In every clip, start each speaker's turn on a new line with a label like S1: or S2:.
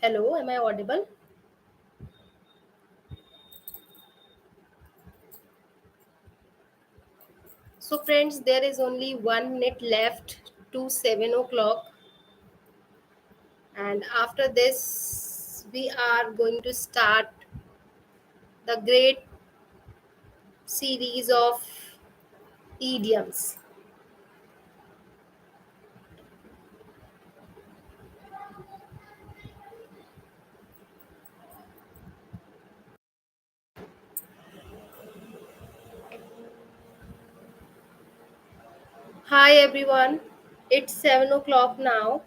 S1: Hello, am I audible? So, friends, there is only 1 minute left to 7 o'clock, and after this, we are going to start the great series of idioms. Hi, everyone, it's 7 o'clock now.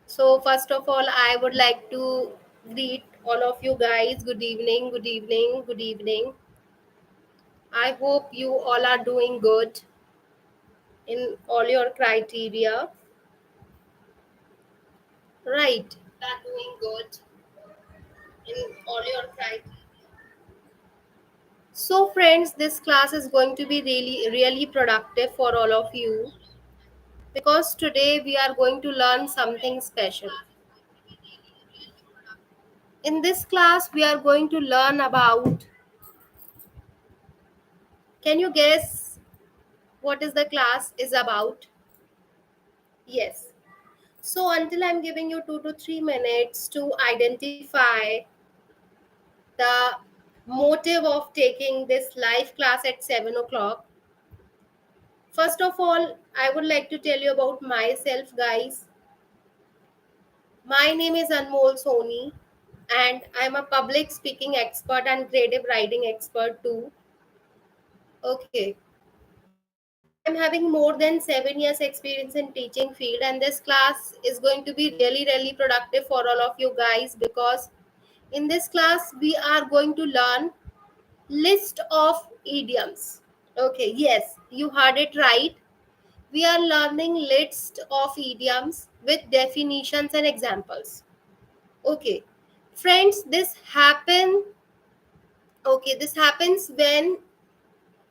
S1: So, first of all, I would like to greet all of you guys. Good evening, good evening, good evening. I hope you all are doing good in all your criteria. Right, are doing good in all your criteria. So, friends, this class is going to be really productive for all of you because today we are going to learn something special. In this class, we are going to learn about. Can you guess what is the class is about? Yes. So, until I'm giving you 2 to 3 minutes to identify the motive of taking this live class at 7 o'clock, first of all, I would like to tell you about myself, guys. My name is Anmol Soni, and I'm a public speaking expert and creative writing expert too. Okay, I'm having more than 7 years experience in teaching field, and this class is going to be really productive for all of you guys because in this class we are going to learn list of idioms. Okay, yes, you heard it right. We are learning list of idioms with definitions and examples. Okay, friends, this happens when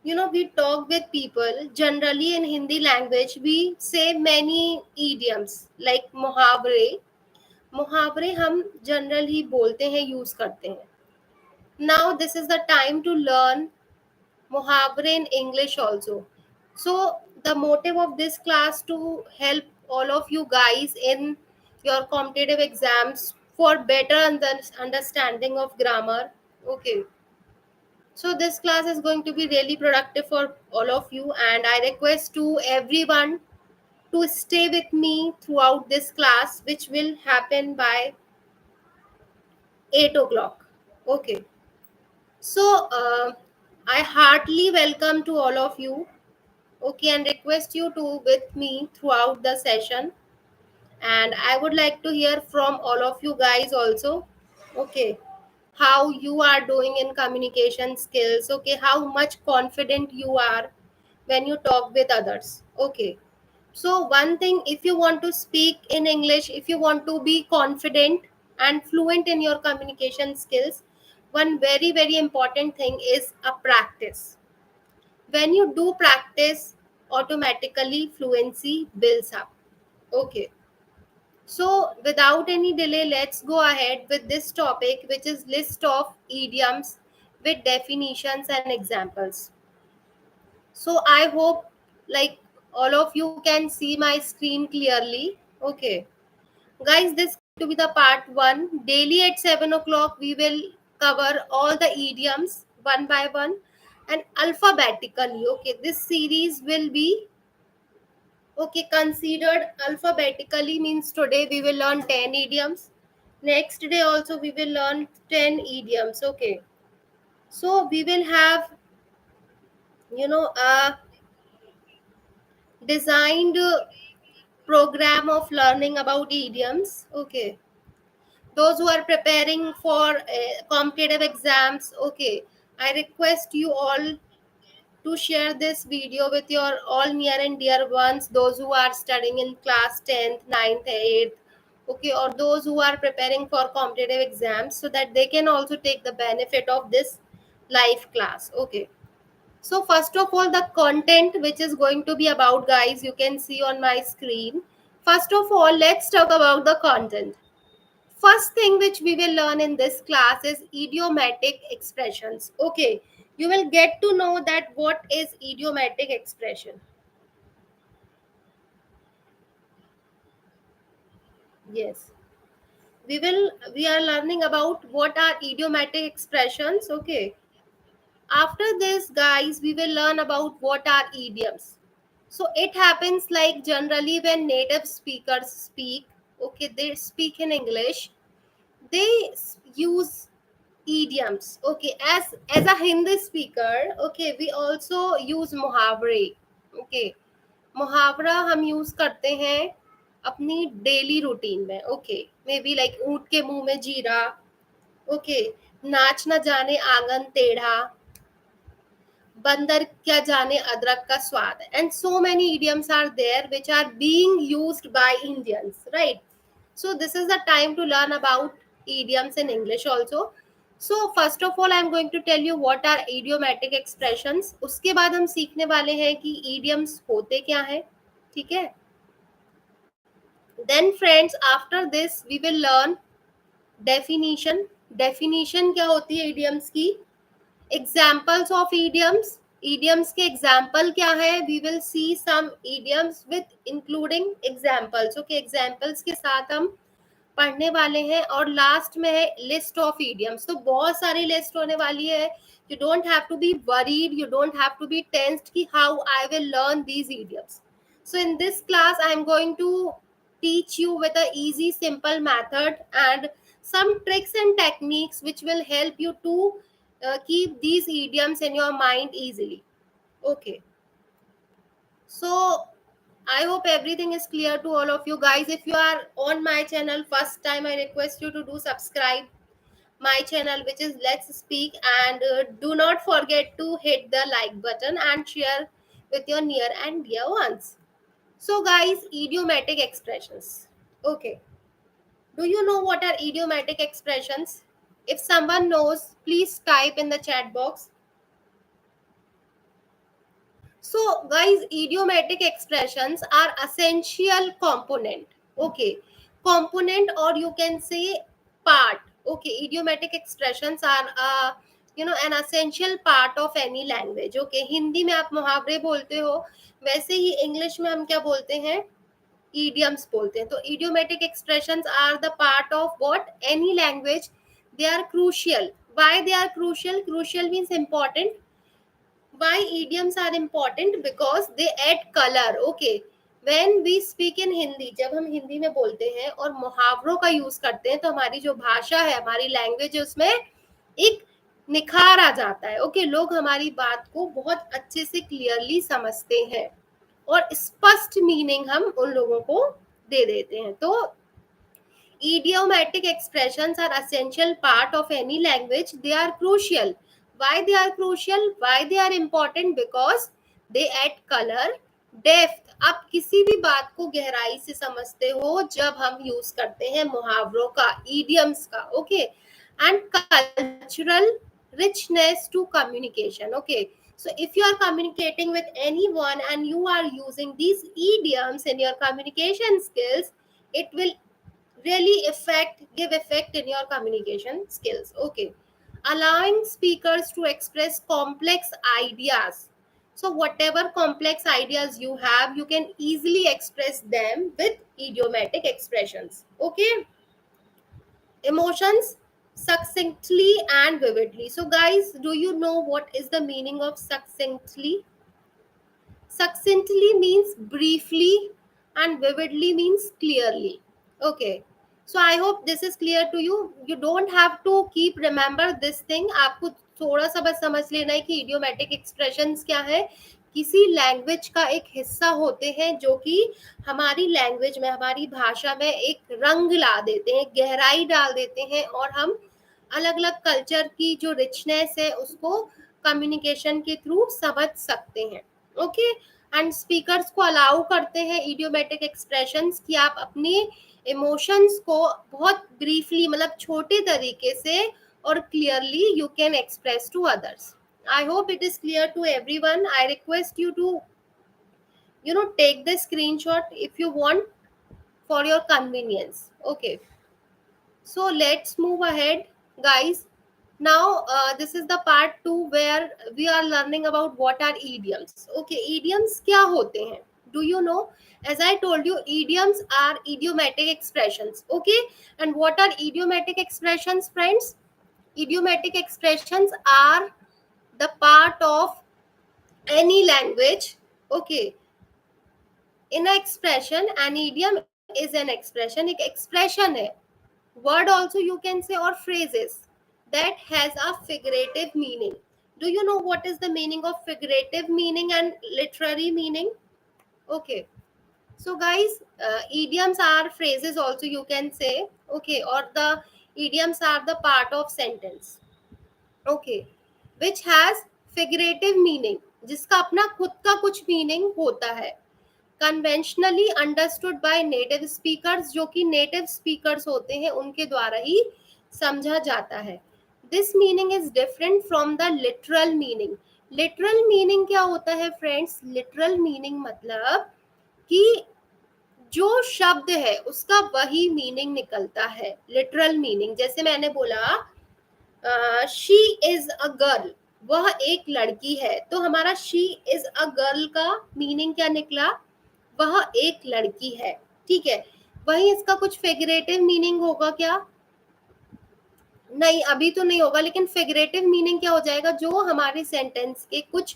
S1: we talk with people. Generally in Hindi language we say many idioms like मुहावरे हम general ही बोलते हैं, use करते हैं. Now this is the time to learn muhavre in English also. So the motive of this class to help all of you guys in your competitive exams for better understanding of grammar. Okay, so this class is going to be really productive for all of you, and I request to everyone to stay with me throughout this class, which will happen by 8 o'clock. Okay, so I heartily welcome to all of you. Okay, and request you to with me throughout the session. And I would like to hear from all of you guys also. Okay, how you are doing in communication skills. Okay, how much confident you are when you talk with others. Okay, so one thing, if you want to speak in English, if you want to be confident and fluent in your communication skills, one very very important thing is a practice. When you do practice, automatically fluency builds up. Okay, so without any delay, let's go ahead with this topic, which is list of idioms with definitions and examples. So I hope like all of you can see my screen clearly. Okay, guys, this is going to be the part one. Daily at 7 o'clock, we will cover all the idioms one by one and alphabetically. Okay, this series will be okay considered alphabetically, means today we will learn 10 idioms. Next day also we will learn 10 idioms. Okay, so we will have a designed program of learning about idioms. Okay, those who are preparing for competitive exams, okay, I request you all to share this video with your all near and dear ones, those who are studying in class 10th, 9th, 8th, okay, or those who are preparing for competitive exams, so that they can also take the benefit of this live class. Okay, so first of all, the content which is going to be about, guys, you can see on my screen. First of all, let's talk about the content. First thing which we will learn in this class is idiomatic expressions. Okay, you will get to know that what is idiomatic expression. Yes, we are learning about what are idiomatic expressions. Okay, after this, guys, we will learn about what are idioms. So it happens like generally when native speakers speak, okay, they speak in English, they use idioms. Okay, as a Hindi speaker, okay, we also use मुहावरे. Okay, मुहावरा हम use करते हैं अपनी daily routine में. Okay, may be like ऊंट के मुंह में जीरा. ओके, नाच न जाने आंगन टेढ़ा, बंदर क्या जाने अदरक का स्वाद, and so many idioms are there which are being used by Indians, right? So this is the time to learn about idioms in English also. So first of all, I'm going to tell you what are idiomatic expressions. उसके बाद हम सीखने वाले हैं कि idioms होते क्या है. ठीक है, then friends, after this we will learn definition. Definition क्या होती है idioms की, examples of idioms. Idioms के example क्या है, we will see some idioms with including examples. Okay, examples के साथ हम पढ़ने वाले हैं. और लास्ट में है लिस्ट ऑफ idioms. तो बहुत सारी लिस्ट होने वाली है. You don't have to be worried, you don't have to be tensed कि how I will learn these idioms. So in this class I am going to teach you with a easy simple method and some tricks and techniques which will help you to keep these idioms in your mind easily. Okay, so I hope everything is clear to all of you guys. If you are on my channel first time, I request you to do subscribe my channel, which is Let's Speak, and do not forget to hit the like button and share with your near and dear ones. So guys, idiomatic expressions. Okay, do you know what are idiomatic expressions? If someone knows, please type in the chat box. So, guys, idiomatic expressions are essential component. Okay, component, or you can say part. Okay, idiomatic expressions are an essential part of any language. Okay, Hindi में आप मुहावरे बोलते हो, वैसे ही English में हम क्या बोलते हैं, idioms बोलते हैं. तो idiomatic expressions are the part of what any language. They are crucial. Why they are crucial? Crucial means important. Why idioms are important? Because they add color. Okay, when we speak in Hindi, जब हम हिंदी में बोलते हैं और मुहावरों का use करते हैं, तो हमारी जो भाषा है, हमारी लैंग्वेज है, उसमें एक निखार आ जाता है। ओके, लोग हमारी बात को बहुत अच्छे से क्लियरली समझते हैं और स्पष्ट मीनिंग हम उन लोगों को दे देते हैं। तो idiomatic expressions are essential part of any language. They are crucial. Why they are crucial? Why they are important? Because they add color, depth. आप किसी भी बात को गहराई से समझते हो जब हम यूज करते हैं मुहावरों का, idioms का, okay, and cultural richness to communication. Okay, so if you are communicating with anyone and you are using these idioms in your communication skills, it will really give effect in your communication skills. Okay, allowing speakers to express complex ideas. So whatever complex ideas you have, you can easily express them with idiomatic expressions. Okay, emotions succinctly and vividly. So guys, do you know what is the meaning of succinctly? Succinctly means briefly and vividly means clearly. Okay. So I hope this is clear to you. You don't have to keep remember this thing. आपको थोड़ा सा बस समझ लेना है कि idiomatic expressions क्या है. किसी लैंग्वेज का एक हिस्सा होते हैं जो कि हमारी लैंग्वेज में, हमारी भाषा में एक रंग ला देते हैं, गहराई डाल देते हैं और हम अलग अलग कल्चर की जो रिचनेस है उसको कम्युनिकेशन के थ्रू समझ सकते हैं. ओके, एंड स्पीकर्स को अलाउ करते हैं इडियोमेटिक एक्सप्रेशंस कि आप अपने इमोशंस को बहुत ब्रीफली, मतलब छोटे तरीके से और clearly you can express to others. I hope it is clear to everyone. I request you to, take the screenshot if you want for your convenience. Okay. So let's move ahead, guys. Now, this is the part 2 where we are learning about what are idioms. Okay, idioms क्या होते हैं? Do you know? As I told you, idioms are idiomatic expressions. Okay, and what are idiomatic expressions, friends? Idiomatic expressions are the part of any language. Okay, in an expression, an idiom is an expression. एक expression है. Word also you can say, or phrases that has a figurative meaning. Do you know what is the meaning of figurative meaning and literary meaning? Okay, so guys, idioms are phrases also you can say. Okay, or the idioms are the part of sentence. Okay, which has figurative meaning, जिसका अपना खुद का कुछ meaning होता है. Conventionally understood by native speakers, जो कि native speakers होते हैं उनके द्वारा ही समझा जाता है. This meaning is different from the literal meaning. Literal meaning क्या होता है फ्रेंड्स? लिटरल मीनिंग मतलब कि जो शब्द है उसका वही मीनिंग निकलता है. लिटरल मीनिंग, जैसे मैंने बोला शी इज अ गर्ल, वह एक लड़की है, तो हमारा शी इज अ गर्ल का मीनिंग क्या निकला? वह एक लड़की है. ठीक है, वही इसका कुछ फिगरेटिव मीनिंग होगा क्या? नहीं, अभी तो नहीं होगा, लेकिन फिगरेटिव मीनिंग क्या हो जाएगा? जो हमारे सेंटेंस के कुछ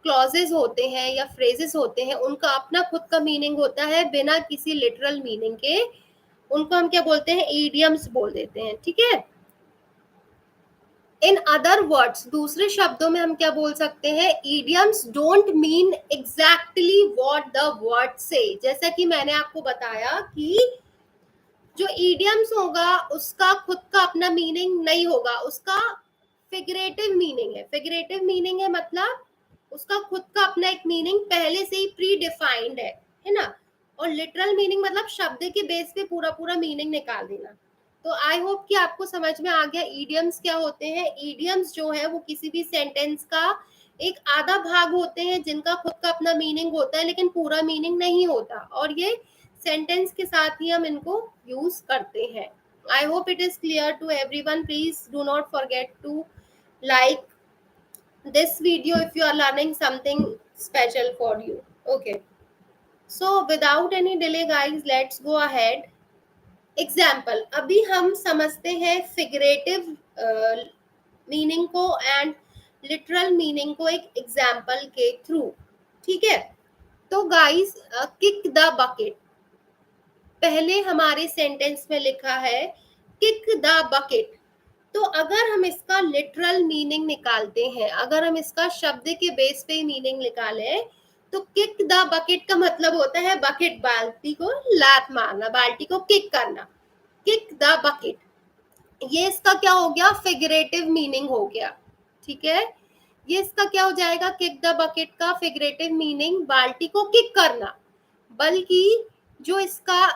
S1: क्लॉजेस होते हैं या फ्रेजेस होते हैं उनका अपना खुद का मीनिंग होता है बिना किसी लिटरल मीनिंग के. उनको हम क्या बोलते हैं? इडियम्स बोल देते हैं. ठीक है. इन अदर वर्ड्स, दूसरे शब्दों में हम क्या बोल सकते हैं? Idioms don't mean exactly what the word से. जैसा कि मैंने आपको बताया कि जो इडियम्स होगा उसका खुद का अपना मीनिंग नहीं होगा, उसका फिगरेटिव मीनिंग है. फिगरेटिव मीनिंग है मतलब उसका खुद का अपना एक मीनिंग पहले से ही प्री डिफाइंड है ना. और लिटरल मीनिंग मतलब शब्द के बेस पे पूरा पूरा मीनिंग निकाल देना. तो आई होप कि आपको समझ में आ गया इडियम्स क्या होते हैं. इडियम्स जो है वो किसी भी सेंटेंस का एक आधा भाग होते हैं जिनका खुद का अपना मीनिंग होता है लेकिन पूरा मीनिंग नहीं होता, और ये सेंटेंस के साथ ही हम इनको यूज करते हैं. I hope it is clear to everyone. Please do not forget to like this video if you are learning something special for you. Okay, so without any delay guys, let's go ahead. Example, अभी हम समझते हैं figurative meaning को and literal meaning को एक example के through. ठीक है, तो गाइस, किक द बकेट, पहले हमारे सेंटेंस में लिखा है किक द बकेट. तो अगर हम इसका लिटरल मीनिंग निकालते हैं, अगर हम इसका शब्द के बेस पे मीनिंग निकालें, तो किक द बकेट का मतलब होता है बकेट, बाल्टी को लात मारना, बाल्टी को किक करना, किक द बकेट। ये इसका क्या हो गया, फिगरेटिव मीनिंग हो गया। ठीक है, ये इसका क्या हो जाएगा, किक द बकेट का फिगरेटिव मीनिंग बाल्टी को किक करना। बल्कि जो इसका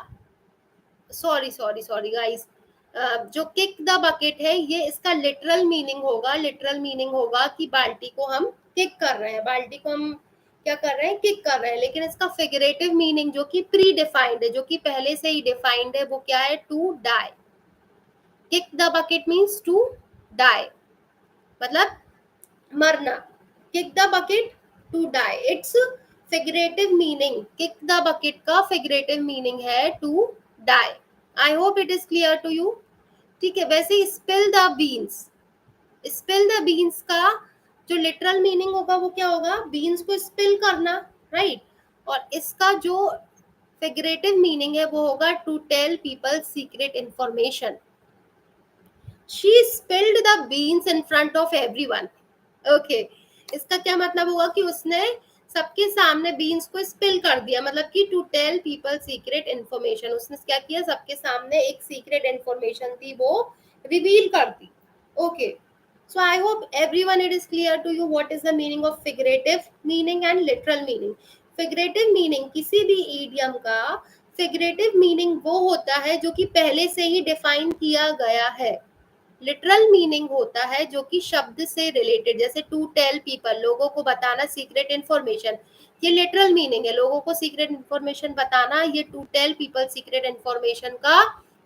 S1: सॉरी सॉरी सॉरी गाइस, जो किक द बकेट है ये इसका लिटरल मीनिंग होगा, लिटरल मीनिंग होगा कि बाल्टी को हम किक कर रहे हैं, बाल्टी को हम क्या कर रहे हैं, किक कर रहे हैं। लेकिन इसका फिगरेटिव मीनिंग जो कि प्री डिफाइंड है, जो कि पहले से ही डिफाइंड है, वो क्या है, to die. Kick the bucket means to die, मतलब मरना। Kick the bucket to die, it's figurative meaning, kick the bucket का फिगरेटिव मीनिंग है to die. I hope it is clear to you. ठीक है, वैसे spill the beans, spill the beans का जो literal meaning होगा वो क्या होगा, बीन्स को स्पिल करना, राइट। और इसका जो फिगरेटिव मीनिंग है वो होगा to tell people secret information. She spilled the beans in front of everyone. Okay, इसका क्या मतलब होगा कि उसने सबके सामने बीन्स को स्पिल कर दिया, मतलब कि to tell people secret information, उसने क्या किया, सबके सामने एक सीक्रेट इंफॉर्मेशन थी वो रिवील कर दी। Okay, so I hope everyone it is clear to you what is the meaning of figurative meaning and literal meaning. Figurative meaning किसी भी idiom का figurative meaning वो होता है जो कि पहले से ही define किया गया है। लिटरल मीनिंग होता है जो कि शब्द से रिलेटेड, जैसे टू टेल पीपल, लोगों को बताना सीक्रेट इन्फॉर्मेशन, ये लिटरल मीनिंग है, लोगों को सीक्रेट इन्फॉर्मेशन बताना, ये to tell people secret information का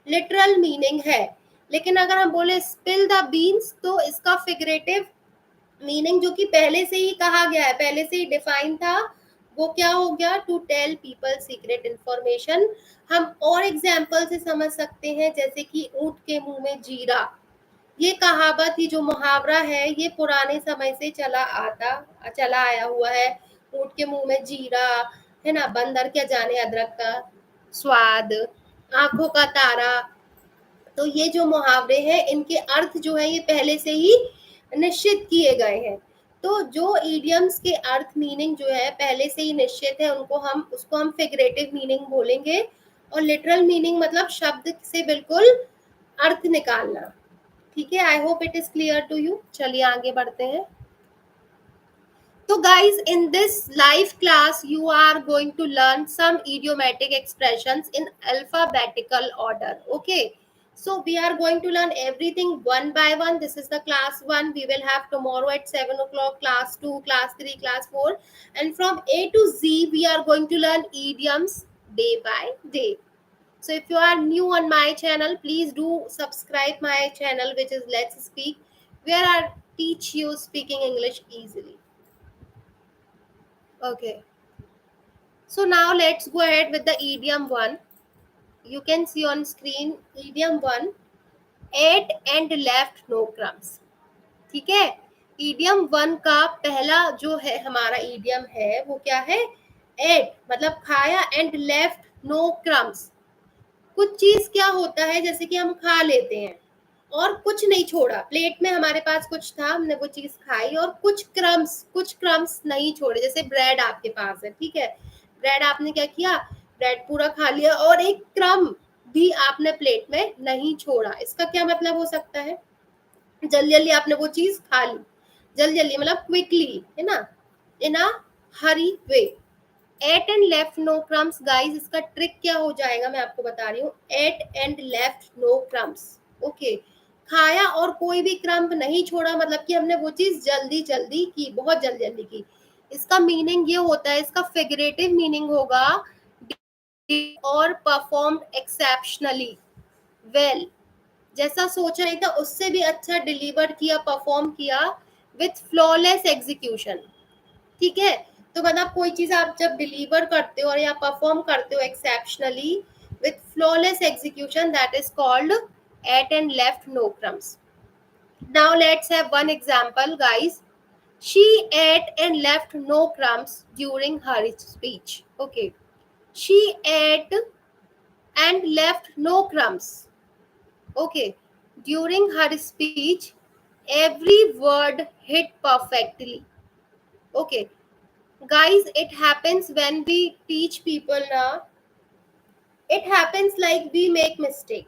S1: लिटरल मीनिंग है। लेकिन अगर हम बोले स्पिल द बीन्स, तो इसका फिगरेटिव मीनिंग जो कि पहले से ही कहा गया है, पहले से ही डिफाइन था, वो क्या हो गया, to tell people secret information. हम और एग्जाम्पल से समझ सकते हैं, जैसे कि ऊंट के मुंह में जीरा, ये कहावत, ये जो मुहावरा है, ये पुराने समय से चला आया हुआ है। ऊंट के मुंह में जीरा, है ना, बंदर क्या जाने अदरक का स्वाद, आंखों का तारा। तो ये जो मुहावरे हैं, इनके अर्थ जो है ये पहले से ही निश्चित किए गए हैं। तो जो इडियम्स के अर्थ मीनिंग जो है पहले से ही निश्चित है, उसको हम फिगरेटिव मीनिंग बोलेंगे। और लिटरल मीनिंग मतलब शब्द से बिल्कुल अर्थ निकालना। ठीक है, I hope it is clear to you. चलिए आगे बढ़ते हैं। तो guys, in this live class you are going to learn some idiomatic expressions in alphabetical order. Okay, so we are going to learn everything one by one. This is the class 1. We will have tomorrow at 7 o'clock class 2, class 3, class 4, and from A to Z we are going to learn idioms day by day. So if you are new on my channel, please do subscribe my channel, which is Let's Speak, where I teach you speaking English easily. Okay. So now let's go ahead with the idiom 1. You can see on screen idiom 1, ate and left no crumbs. ठीक है, idiom 1 का पहला जो है हमारा idiom है वो क्या है, ate मतलब खाया, and left no crumbs। कुछ चीज क्या होता है, जैसे कि हम खा लेते हैं और कुछ नहीं छोड़ा, प्लेट में हमारे पास कुछ था, हमने वो चीज खाई और कुछ क्रम्स नहीं छोड़े। जैसे ब्रेड आपके पास है, ठीक है, ब्रेड आपने क्या किया, ब्रेड पूरा खा लिया और एक क्रम भी आपने प्लेट में नहीं छोड़ा। इसका क्या मतलब हो सकता है, जल्दी जल्दी आपने वो चीज खा ली, जल्दी जल्दी मतलब क्विकली, है ना, in a hurry way. Ate and left no crumbs, guys इसका ट्रिक क्या हो जाएगा मैं आपको बता रही हूँ। Ate and left no crumbs, okay, खाया और कोई भी क्रम्प नहीं छोड़ा, मतलब कि हमने वो चीज जल्दी जल्दी की, बहुत जल्दी जल्दी की। इसका मीनिंग ये होता है, इसका फिगरेटिव मीनिंग होगा और परफॉर्म्ड एक्सेप्शनली वेल, जैसा सोचा नहीं था उससे भी अच्छा डिलीवर किया, परफॉर्म किया, विथ फ्लॉलेस एग्जीक्यूशन। ठीक है, तो मतलब कोई चीज आप जब डिलीवर करते हो या परफॉर्म करते हो exceptionally with flawless execution, that is called ate and left no crumbs. Now let's have one example guys. She ate and left no crumbs during her speech. Okay, she ate and left no crumbs. Okay, during her speech every word hit perfectly. Okay, guys, it happens when we teach people now. It happens like we make mistakes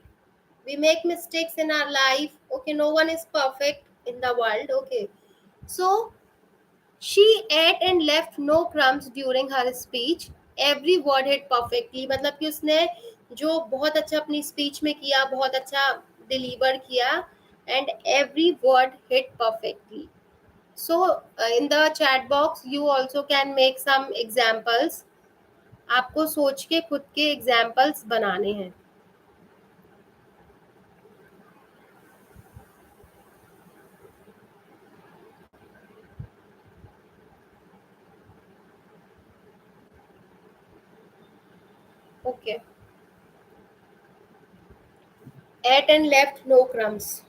S1: in our life. Okay, no one is perfect in the world. Okay, so she ate and left no crumbs during her speech. Every word hit perfectly. मतलब कि उसने जो बहुत अच्छा अपनी speech में किया, बहुत अच्छा डिलीवर किया, and every word hit perfectly. So in the chat box you also can make some examples. आपको सोच के खुद के एग्जाम्पल्स बनाने हैं. Okay. Ate and left no crumbs.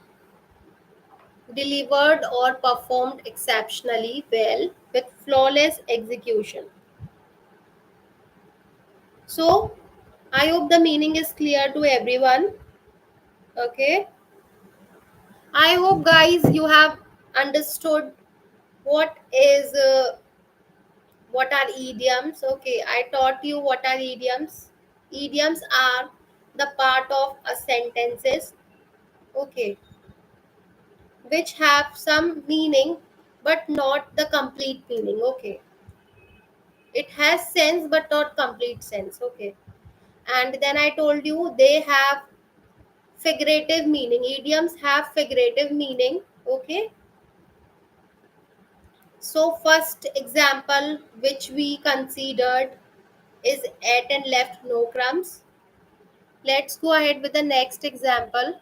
S1: Delivered or performed exceptionally well with flawless execution. So, I hope the meaning is clear to everyone. Okay. I hope, guys, you have understood what is what are idioms. Okay, I taught you what are idioms. Idioms are the part of a sentences. Okay, which have some meaning but not the complete meaning. Okay, it has sense but not complete sense. Okay, and then I told you they have figurative meaning. Idioms have figurative meaning. Okay, so first example which we considered is ate and left no crumbs. Let's go ahead with the next example.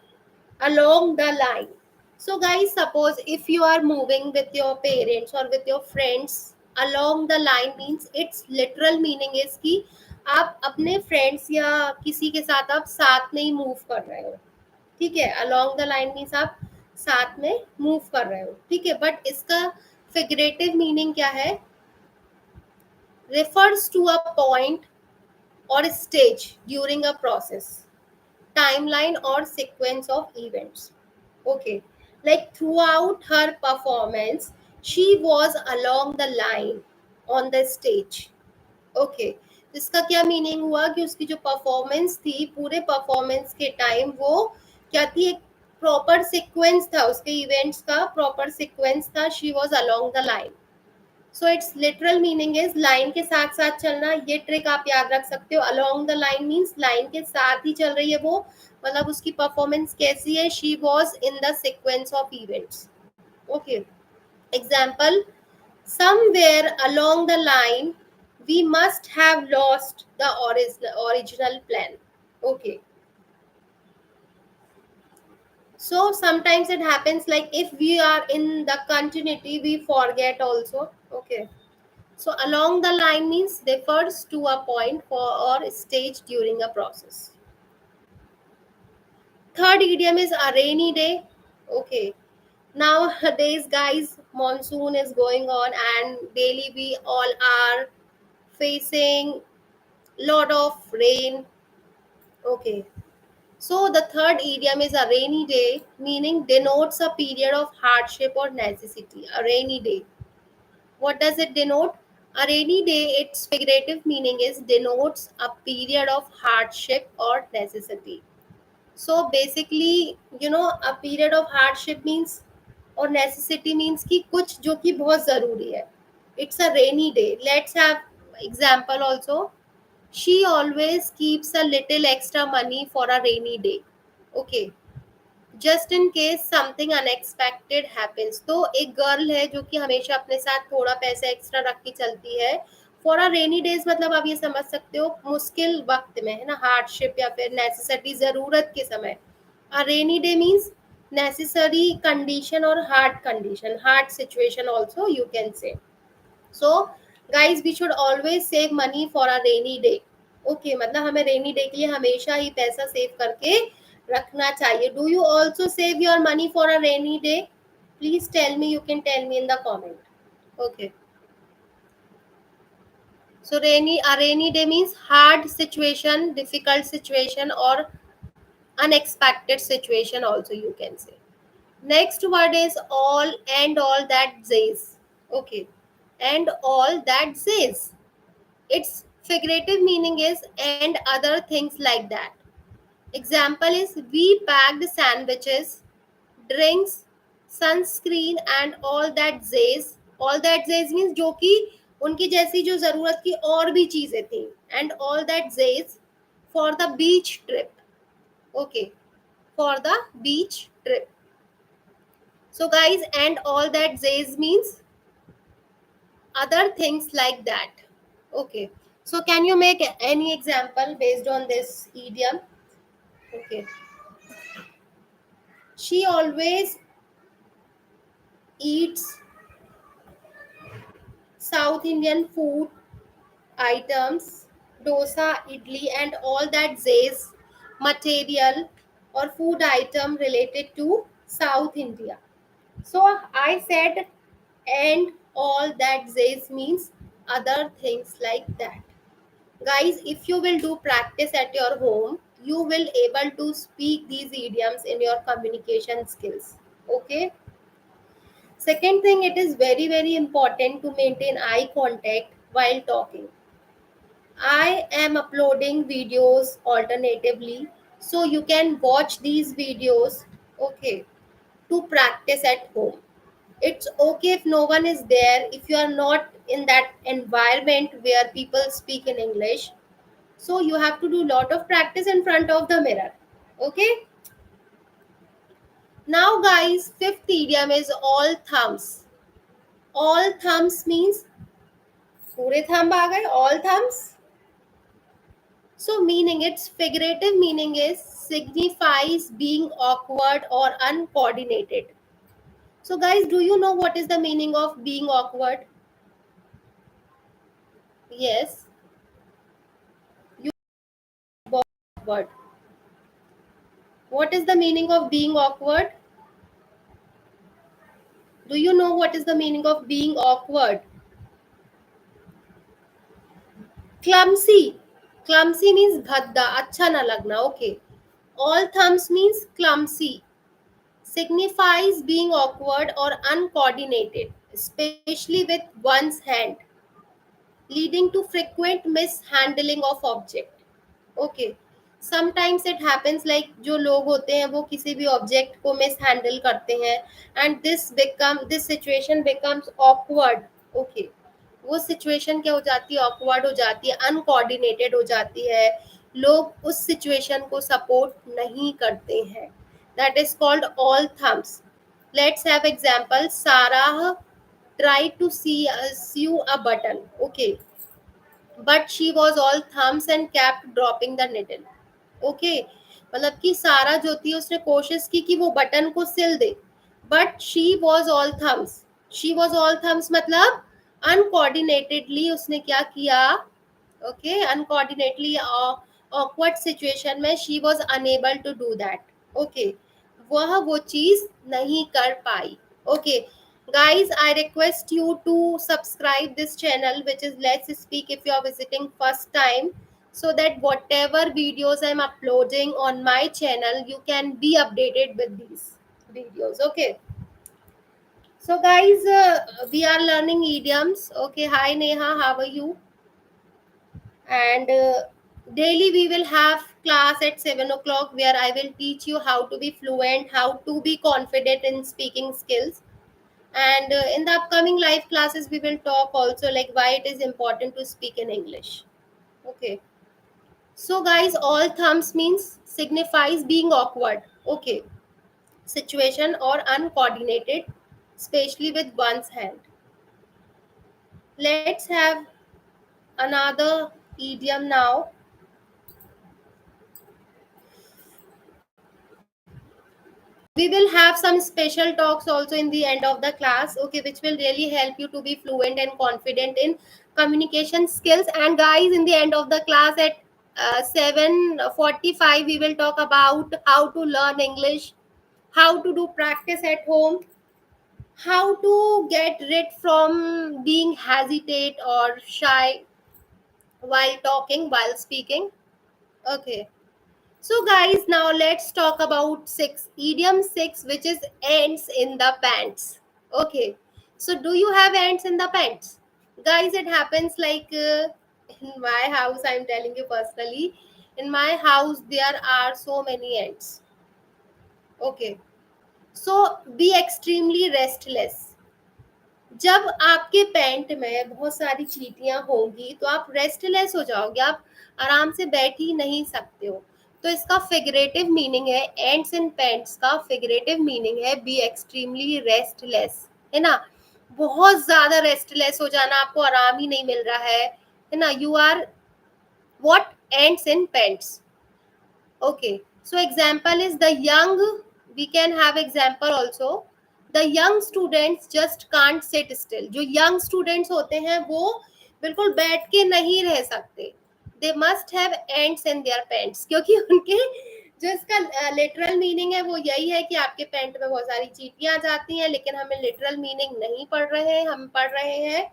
S1: Along the line. So guys, suppose if you are moving with your parents or with your friends, along the line means its literal meaning is कि आप अपने friends या किसी के साथ आप साथ में ही मूव कर रहे हो. ठीक है, along the line मीन्स आप साथ में मूव कर रहे हो. ठीक है, बट इसका फिगरेटिव मीनिंग क्या है? refers to a point or stage during a process, timeline or sequence of events. Okay, like throughout her performance, she was along the line on the stage. Okay, इसका क्या meaning हुआ कि उसकी जो performance थी, पूरे परफॉर्मेंस के time वो क्या थी, एक प्रॉपर सीक्वेंस था, उसके इवेंट्स का प्रॉपर सीक्वेंस था. She was along the line. So it's literal meaning is line के साथ साथ चलना. ये ट्रिक आप याद रख सकते हो. Along the line means line के साथ ही चल रही है वो, मतलब उसकी परफॉर्मेंस कैसी है? She was in the sequence of events. Okay, example, somewhere along the line we must have lost the original plan. Okay, so sometimes it happens like if we are in the continuity we forget also. Okay, so along the line means refers to a point for or stage during a process. Third idiom is a rainy day. Okay, nowadays guys monsoon is going on and daily we all are facing lot of rain. Okay, so the third idiom is a rainy day, meaning denotes a period of hardship or necessity. A rainy day, what does it denote? A rainy day, its figurative meaning is denotes a period of hardship or necessity. So basically, a period of hardship means or necessity means कि कुछ जो कि बहुत जरूरी है. It's a rainy day. Let's have example also. She always keeps a little extra money for a rainy day. Okay, just in case something unexpected happens. तो एक girl है जो कि हमेशा अपने साथ थोड़ा पैसा एक्स्ट्रा रख के चलती है फॉर अ रेनी डेज. मतलब आप ये समझ सकते हो मुश्किल वक्त में, है ना, हार्डशिप या फिर नेसेसिटी, जरूरत के समय. A rainy day means necessary condition और hard condition, hard situation also you can say. So guys we should always save money for a rainy day. Okay, मतलब हमें रेनी डे के लिए हमेशा ही पैसा सेव करके रखना चाहिए. Do you also save your money for a rainy day? Please tell me, you can tell me in the comment. Okay, so rainy, a rainy day means hard situation, difficult situation or unexpected situation also you can say. Next word is all and all that says. Okay, and all that says, its figurative meaning is and other things like that. Example is we packed sandwiches, drinks, sunscreen and all that says. All that says means जो कि उनकी जैसी जो जरूरत की और भी चीजें थी. And all that says for the beach trip. Okay, for the beach trip. So guys, and all that says means other things like that. Okay, so can you make any example based on this idiom? Okay, she always eats South Indian food items, dosa, idli, and all that says material or food item related to South India. So I said, and all that says means other things like that. Guys, if you will do practice at your home, you will able to speak these idioms in your communication skills. Okay. Second thing, it is very very important to maintain eye contact while talking. I am uploading videos alternatively, so you can watch these videos, okay, to practice at home. It's okay if no one is there, if you are not in that environment where people speak in English. So you have to do lot of practice in front of the mirror. Okay? Now guys, fifth idiom is all thumbs. All thumbs means पूरे thumb आ गए, all thumbs. So meaning, its figurative meaning is signifies being awkward or uncoordinated. So guys, do you know what is the meaning of being awkward? Yes, you awkward. What is the meaning of being awkward? Do you know what is the meaning of being awkward? Clumsy. Clumsy means bhadda, अच्छा ना लगना. Okay. All thumbs means clumsy. Signifies being awkward or uncoordinated, especially with one's hand, leading to frequent mishandling of object. Okay, sometimes it happens like जो लोग होते हैं वो किसी भी ऑब्जेक्ट को मिस हैंडल करते हैं and this situation becomes awkward. Okay, वो सिचुएशन क्या हो जाती है, ऑकवर्ड हो जाती है, अनकोऑर्डिनेटेड हो जाती है, लोग उस सिचुएशन को सपोर्ट नहीं करते हैं. That is called all thumbs. Let's have example. Sarah tried to sew a button. Okay, but she was all thumbs and kept dropping the needle. Okay, मतलब कि सारा जो थी उसने कोशिश की कि वो बटन को सिल दे, but she was all thumbs. She was all thumbs मतलब अनकोऑर्डिनेटेडली उसने क्या किया. ओके, अनकोऑर्डिनेटली ऑकवर्ड सिचुएशन में she was unable to do that. Okay, वह वो चीज नहीं कर पाई. Okay guys, I request you to subscribe this channel which is Let's Speak if you are visiting first time, so that whatever videos I'm uploading on my channel you can be updated with these videos. Okay, so guys, we are learning idioms. Okay, hi Neha, how are you? And daily we will have class at 7 o'clock where I will teach you how to be fluent, how to be confident in speaking skills. And in the upcoming live classes we will talk also like why it is important to speak in English. Okay, so guys, all thumbs means signifies being awkward. Okay, situation or uncoordinated, especially with one's hand. Let's have another idiom now. We will have some special talks also in the end of the class, okay, which will really help you to be fluent and confident in communication skills. And guys, in the end of the class at 7:45 we will talk about how to learn English, how to do practice at home, how to get rid from being hesitate or shy while talking, while speaking. Okay, So guys, now let's talk about 6. Idiom 6, which is ants in the pants. Okay, so do you have ants in the pants? Guys, it happens like in my house. I'm telling you personally, in my house there are so many ants. Okay, so be extremely restless. जब आपके pant में बहुत सारी चींटियां होंगी तो आप restless हो जाओगे, आप आराम से बैठ ही नहीं सकते हो। तो इसका फिगरेटिव मीनिंग है, एंड्स इन पैंट्स का फिगरेटिव मीनिंग है बी एक्सट्रीमली रेस्टलेस, है ना। बहुत ज्यादा रेस्टलेस हो जाना, आपको आराम ही नहीं मिल रहा है ना। You are what ends in pants. Okay, so example is the young, we can have example also. The young students just can't sit still. जो young students होते हैं वो बिल्कुल बैठ के नहीं रह सकते. They must have ants in their pants. क्योंकि उनके जो इसका लिटरल मीनिंग है वो यही है कि आपके पैंट में बहुत सारी चींटियां जाती हैं, लेकिन हमें लिटरल मीनिंग नहीं पढ़ रहे हैं, हम पढ़ रहे हैं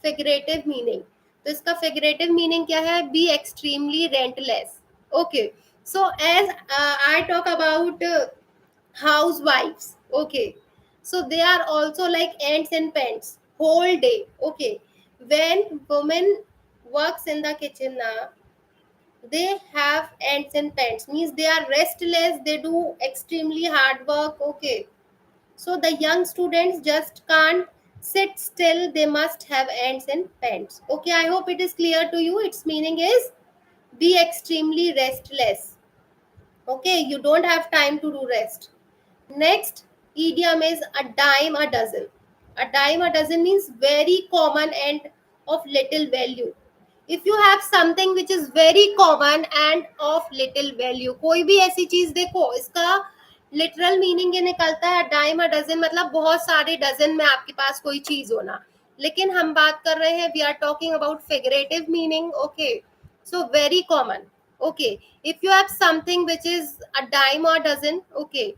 S1: फिगरेटिव मीनिंग। तो इसका फिगरेटिव मीनिंग क्या है? Be extremely relentless. Okay, so as I talk about housewives, okay, so they are also like ants in pants whole day. Okay, when woman works in the kitchen now, they have ants in pants, means they are restless, they do extremely hard work. Okay, so the young students just can't sit still, they must have ants in pants. Okay, I hope it is clear to you. Its meaning is be extremely restless. Okay, you don't have time to do rest. Next idiom is a dime a dozen. A dime a dozen means very common and of little value. If you have something which is very common and of little value, कोई भी ऐसी चीज देखो, इसका literal meaning ये निकलता है dime a dozen, मतलब बहुत सारे डजन में आपके पास कोई चीज होना। लेकिन हम बात कर रहे हैं, we are talking about figurative meaning. Okay, so very common. Okay, if you have something which is a dime or dozen, okay,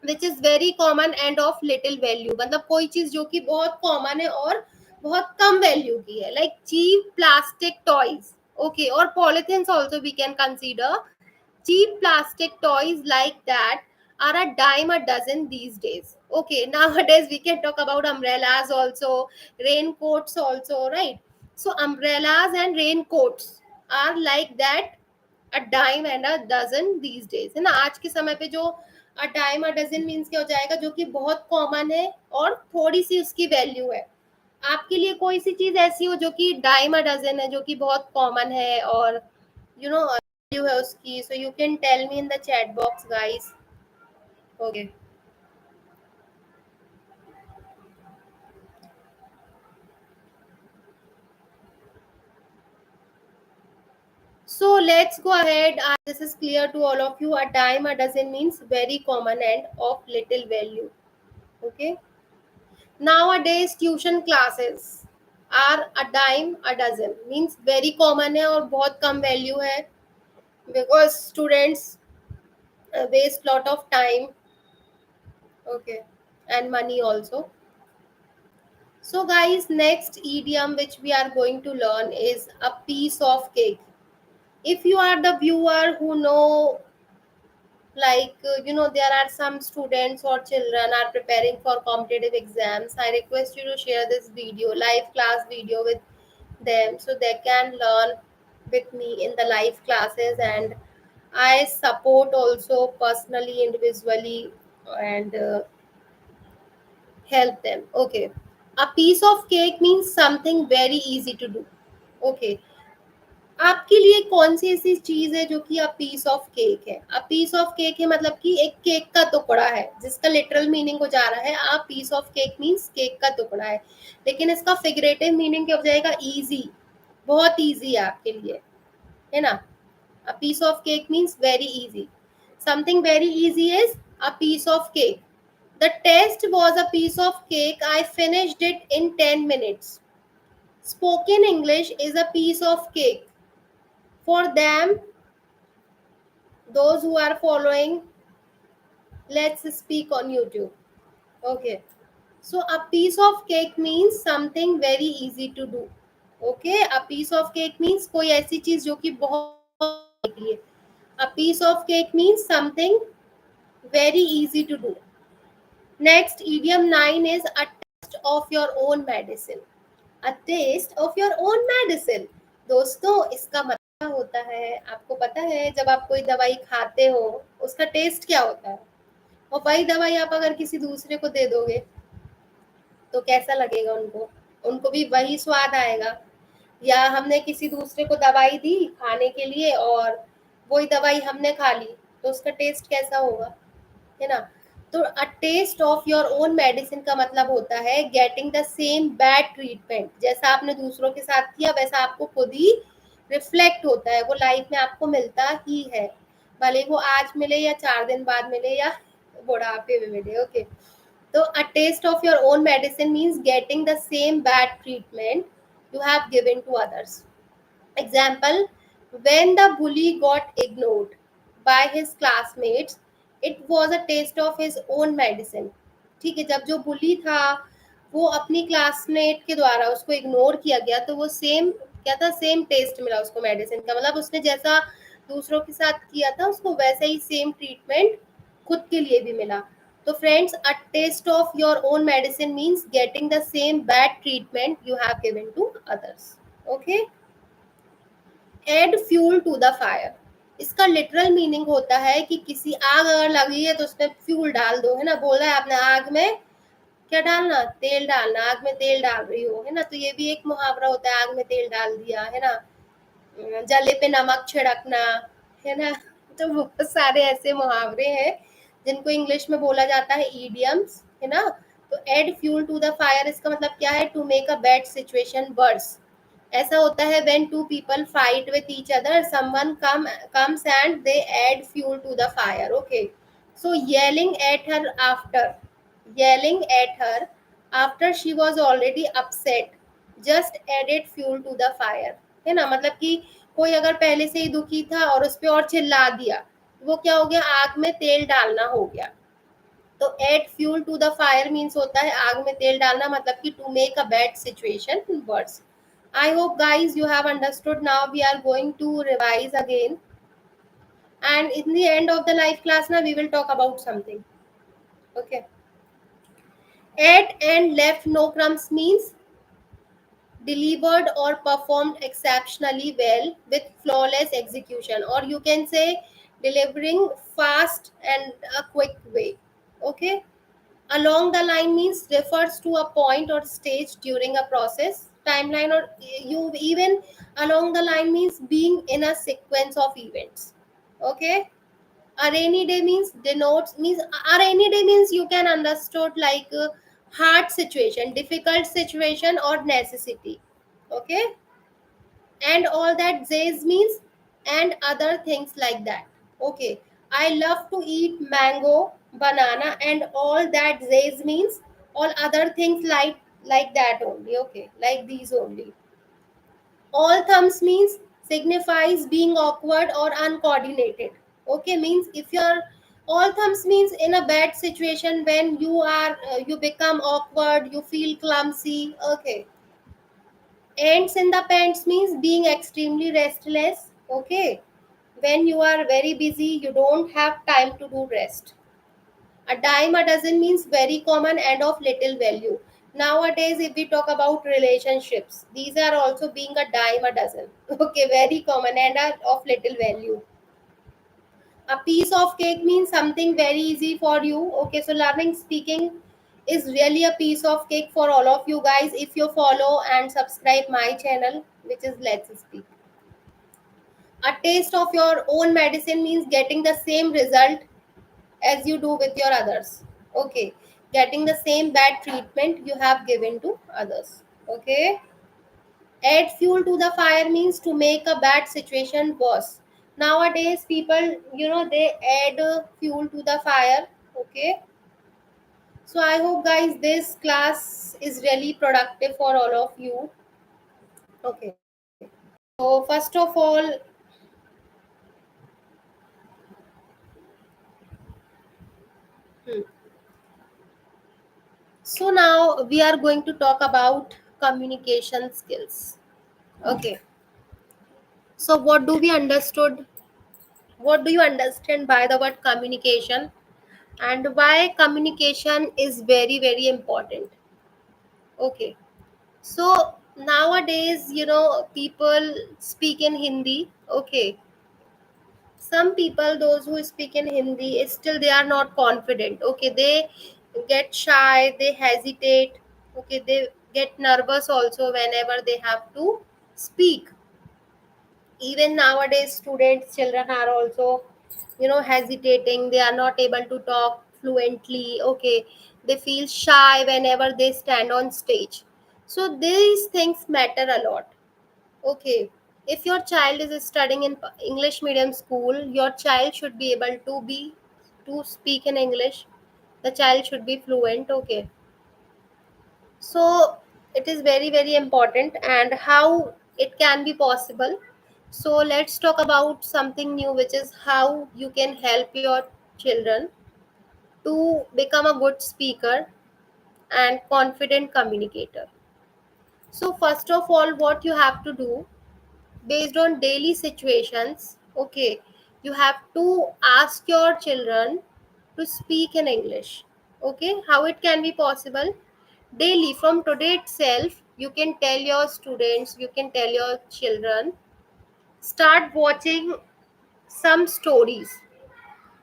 S1: which is very common and of little value, मतलब कोई चीज जो कि बहुत कॉमन है और बहुत कम value की है, like cheap plastic toys. Okay, or polythenes also we can consider. Cheap plastic toys like that are a dime a dozen these days. Okay, nowadays we can talk about umbrellas also, raincoats also, right? So umbrellas and raincoats are like that, a dime and a dozen these days, है ना। आज के समय पे जो a dime a dozen means क्या हो जाएगा? जो कि बहुत कॉमन है और थोड़ी सी उसकी वैल्यू है। आपके लिए कोई सी चीज ऐसी हो जो कि डाइम अ डजन है, जो कि बहुत कॉमन है और यू नो वैल्यू है उसकी, so you can tell me in the chat box guys. Okay, so let's go ahead. This is clear to all of you. A dime a dozen means very common and of little value. Okay, nowadays tuition classes are a dime a dozen, means very common है और बहुत कम value है, because students waste lot of time, okay, and money also. So guys, next idiom which we are going to learn is a piece of cake. If you are the viewer who know, like there are some students or children are preparing for competitive exams, I request you to share this video, live class video, with them so they can learn with me in the live classes, and I support also personally, individually, and help them. Okay, a piece of cake means something very easy to do. Okay, आपके लिए कौन सी ऐसी चीज है जो कि अ piece of cake है? A piece of cake है मतलब कि एक केक का टुकड़ा है, जिसका लिटरल मीनिंग हो जा रहा है a piece of cake means cake का टुकड़ा है, लेकिन इसका फिगरेटिव मीनिंग क्या हो जाएगा? इजी, बहुत इजी है आपके लिए, है ना। A piece of cake means very easy, something very easy is a piece of cake. The test was a piece of cake, I finished it in 10 minutes. Spoken English is a piece of cake. For them, those who are following, let's speak on YouTube. Okay, so a piece of cake means something very easy to do. Okay, a piece of cake means कोई ऐसी चीज जो कि बहुत A piece of cake means something very easy to do. Next, idiom 9 is a taste of your own medicine. A taste of your own medicine. दोस्तों, इसका मतलब होता है, आपको पता है जब आप कोई दवाई खाते हो उसका टेस्ट क्या होता है, और वही दवाई आप अगर किसी दूसरे को दे दोगे तो कैसा लगेगा उनको? उनको भी वही स्वाद आएगा। या हमने किसी दूसरे को दवाई दी खाने के लिए और वही दवाई हमने खा ली, तो उसका टेस्ट कैसा होगा, है ना? तो a taste of your own medicine का मतलब होता है getting the same bad treatment. जैसा आपने दूसरों के साथ किया वैसा आपको खुद ही रिफ्लेक्ट होता है, वो लाइफ में आपको मिलता ही है, भले वो आज मिले या 4 दिन बाद मिले या बुढ़ापे में मिले। ओके, तो a taste of your own medicine means getting the same bad treatment you have given to others. Example, when the bully got ignored by his classmates, it was a taste of his own medicine. ठीक है, जब जो बुली था वो अपनी classmate के द्वारा उसको इग्नोर किया गया, तो वो सेम क्या था, सेम टेस्ट मिला उसको मेडिसिन का। मतलब उसने जैसा दूसरों के साथ किया था उसको वैसा ही सेम ट्रीटमेंट खुद के लिए भी मिला। तो friends, a taste of your own medicine means getting the same bad treatment you have given to others. Okay, add fuel to the fire, इसका लिटरल मीनिंग होता है कि किसी आग अगर लगी है तो उसमें फ्यूल डाल दो, है ना? बोल रहा है आपने आग में क्या डालना, तेल डालना, आग में तेल डाल रही हो, है ना? तो ये भी एक मुहावरा होता है, आग में तेल डाल दिया, है ना? जले पे नमक छिड़कना, है ना? तो बहुत सारे ऐसे मुहावरे हैं जिनको इंग्लिश में बोला जाता है ईडियम्स, है ना? तो add fuel to the fire इसका मतलब क्या है, to make a bad situation worse. ऐसा होता है when two people fight with each other, someone comes and they add fuel to the fire. Okay, so yelling at her after she was already upset just added fuel to the fire, है ना? मतलब कि कोई अगर पहले से ही दुखी था और उस पर और चिल्ला दिया, वो क्या हो गया, आग में तेल डालना हो गया। तो add fuel to the fire means होता है आग में तेल डालना, मतलब कि to make a bad situation worse. I hope guys you have understood. Now we are going to revise again, and in the end of the live class now we will talk about something. Okay, ate and left no crumbs means delivered or performed exceptionally well with flawless execution, or you can say delivering fast and a quick way. Okay, along the line means refers to a point or stage during a process timeline, or you even along the line means being in a sequence of events. Okay, a rainy day means denotes means a rainy day means you can understood like hard situation, difficult situation, or necessity. Okay, and all that says means and other things like that. Okay, I love to eat mango, banana, and all that says means all other things like that only. Okay, like these only. All thumbs means signifies being awkward or uncoordinated. Okay, means if you're all thumbs means in a bad situation when you are you become awkward, you feel clumsy. Okay, ants in the pants means being extremely restless. Okay, when you are very busy you don't have time to do rest. A dime a dozen means very common and of little value. Nowadays if we talk about relationships, these are also being a dime a dozen. Okay, very common and are of little value. A piece of cake means something very easy for you. Okay, so learning speaking is really a piece of cake for all of you guys if you follow and subscribe my channel, which is Let's Speak. A taste of your own medicine means getting the same result as you do with your others. Okay, getting the same bad treatment you have given to others. Okay, add fuel to the fire means to make a bad situation worse. Nowadays people, they add fuel to the fire. Okay, so I hope guys this class is really productive for all of you. Okay, so first of all, hmm, so now we are going to talk about communication skills. Okay, so what do we understood What do you understand by the word communication, and why communication is very very important? Okay, so nowadays, people speak in Hindi. Okay, some people, those who speak in Hindi, still they are not confident. Okay, they get shy, they hesitate. Okay, they get nervous also whenever they have to speak. Even nowadays, students, children are also, hesitating. They are not able to talk fluently. Okay, they feel shy whenever they stand on stage. So these things matter a lot. Okay, if your child is studying in English medium school, your child should be able to speak in English. The child should be fluent. Okay, so it is very very important, and how it can be possible. So let's talk about something new, which is how you can help your children to become a good speaker and confident communicator. So first of all, what you have to do, based on daily situations, okay, you have to ask your children to speak in English. Okay, how it can be possible? Daily, from today itself, you can tell your students, you can tell your children, start watching some stories,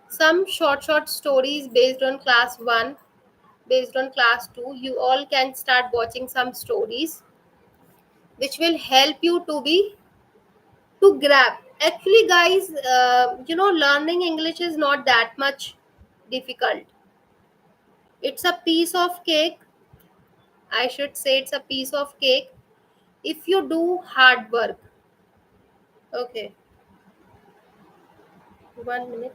S1: some short stories based on class 1, based on class 2. You all can start watching some stories which will help you to grab. Actually guys, learning English is not that much difficult. It's a piece of cake. I should say it's a piece of cake if you do hard work. Okay, 1 minute.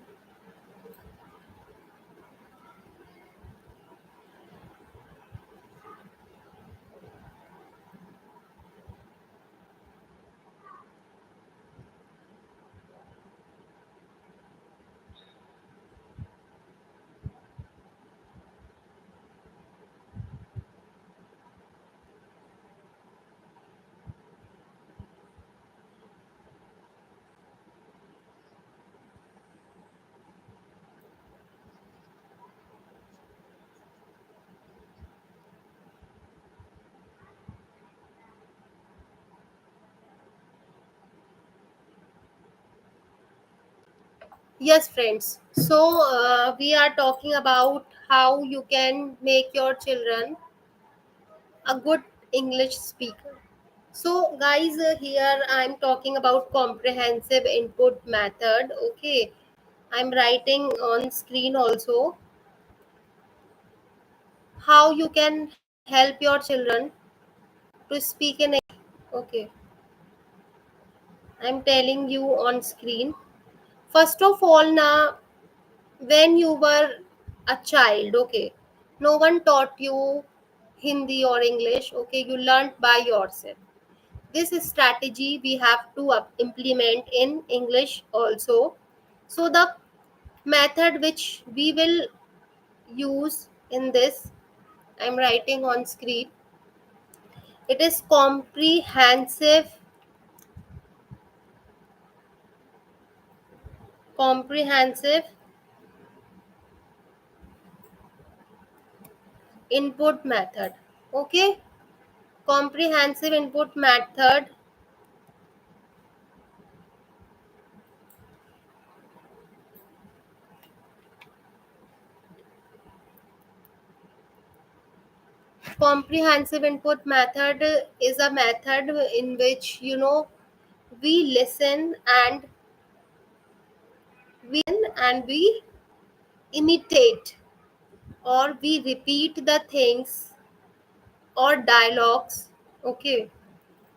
S1: Yes friends, so we are talking about how you can make your children a good English speaker. So guys, here I'm talking about comprehensive input method. Okay, I'm writing on screen also how you can help your children to speak in English. Okay, I'm telling you on screen. First of all, now, when you were a child, okay, no one taught you Hindi or English. Okay, you learned by yourself. This strategy we have to implement in English also. So the method which we will use in this, I'm writing on screen. It is comprehensive input method. Okay, comprehensive input method. Comprehensive input method is a method in which, we listen and we imitate, or we repeat the things or dialogues. Okay,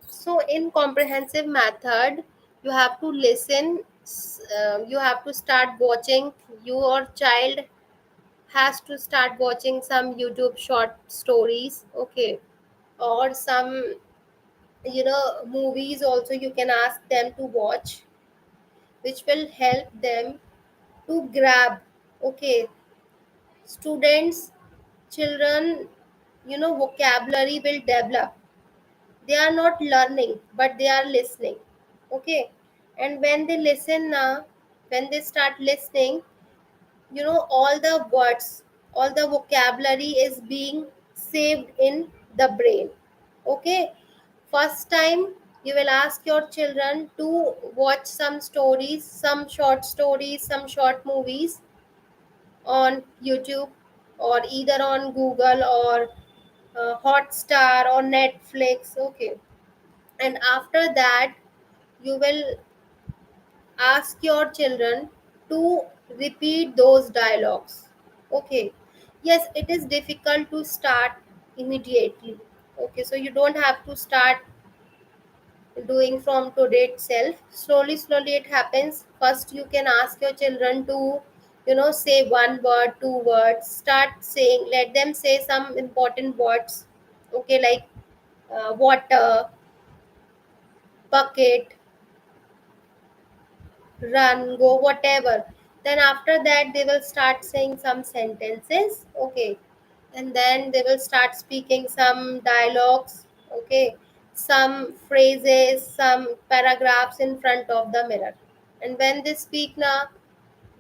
S1: so in comprehensive method, you have to listen. You have to start watching. Your child has to start watching some YouTube short stories. Okay, or some, movies also you can ask them to watch, which will help them to grab. Okay, students, children, vocabulary will develop. They are not learning, but they are listening. Okay, and when they listen now, when they start listening, all the words, all the vocabulary is being saved in the brain. Okay, first time you will ask your children to watch some stories, some short stories, some short movies on YouTube, or either on Google, or Hotstar, or Netflix. Okay, and after that you will ask your children to repeat those dialogues. Okay, yes, it is difficult to start immediately. Okay, so you don't have to start doing from today itself. Slowly slowly it happens. First you can ask your children to say one word, two words, start saying, let them say some important words. Okay, like water, bucket, run, go, whatever. Then after that they will start saying some sentences. Okay, and then they will start speaking some dialogues. Okay, some phrases, some paragraphs in front of the mirror. And when they speak now,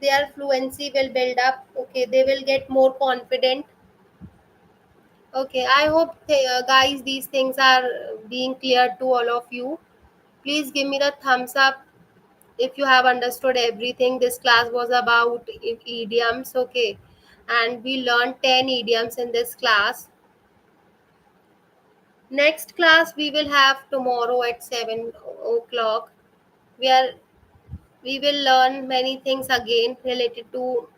S1: their fluency will build up. Okay, they will get more confident. Okay, I hope guys these things are being clear to all of you. Please give me the thumbs up if you have understood everything. This class was about idioms. Okay, and we learned 10 idioms in this class. Next class we will have tomorrow at 7 o'clock, where we will learn many things again related to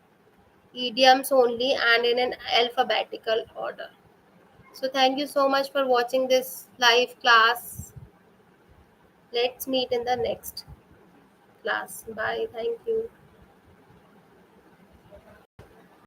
S1: idioms only, and in an alphabetical order. So thank you so much for watching this live class. Let's meet in the next class. Bye. Thank you.